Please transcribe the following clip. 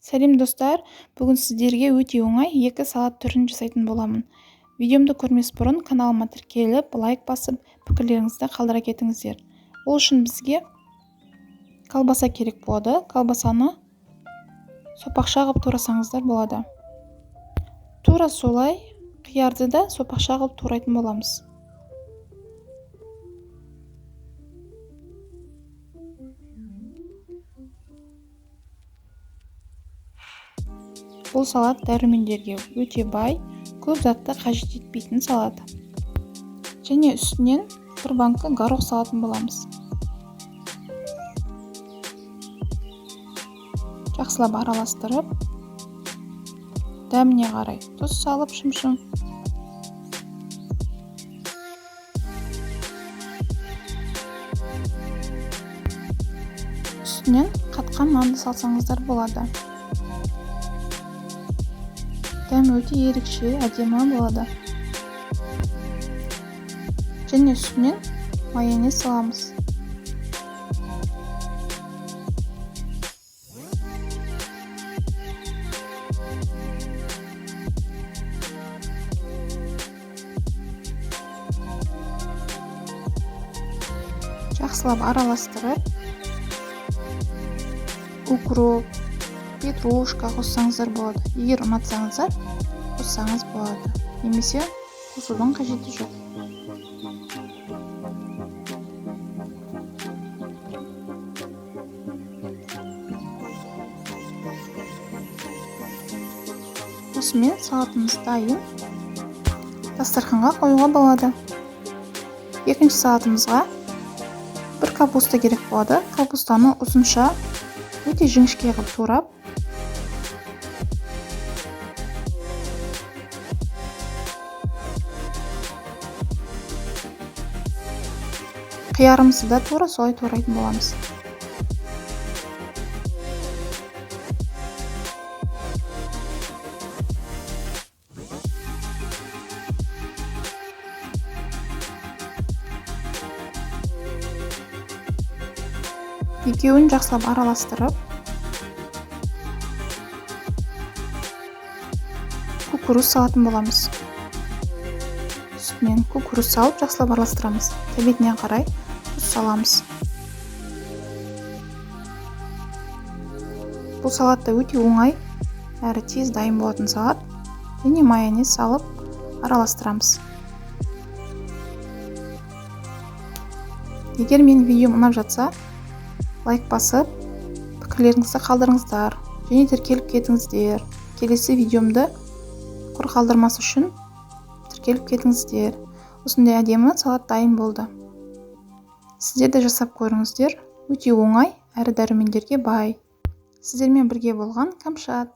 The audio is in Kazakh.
Сәлем достар, бүгін сіздерге өте оңай екі салат түрін жасайтын боламын. Видеомды көрмес бұрын каналыма тіркеліп, лайк басып, пікірлеріңізді қалдыра кетіңіздер. Ол үшін бізге колбаса керек болады. Колбасаны сопақша қылып турасаңыздар болады. Тура солай қиярды да сопақша қылып турайтын боламыз. Бұл салат дәрумендерге өте бай, көп затты қажет етпейтін салат. Және үстінен бір банка горох салатын боламыз. Жақсылап араластырып, дәміне қарай тұз салып шым-шым. Үстінен қатқан нанды салсаңыздар болады. Дәм өте ерекше, әдемі болады. Және үстінен майонез саламыз. Жақсылап араластырып, укроп, петрушка қоссаңыздар болады. Егер ұнатсаңыздар, қоссаңыз болады. Немесе қосудың қажеті жоқ. Осымен салатымыз дайын. Дастарханға қоюға болады. Екінші салатымызға бір капуста керек болады. Капустаны ұзынша, өте жіңішке қылып турап, қиярымызды да тура солай турайтын боламыз. Екеуін жақсылап араластырып, кукуруз салатын боламыз. Үстінен кукуруз салып жақсылап араластырамыз. Тәбетіне қарай тұз саламыз. Бұл салатта өте оңай, әрі тез дайын болатын салат. Және майонез салып араластырамыз. Егер менің видеом ұнап жатса, лайк басып, пікірлеріңізді қалдырыңыздар. Және тіркеліп кетіңіздер. Келесі видеомды құр қалдырмас үшін тіркеліп кетіңіздер. Осындай әдемі салат дайын болды. Сіздер де жасап көріңіздер. Өте оңай, әрі дәрумендерге бай. Сіздермен бірге болған Камшат.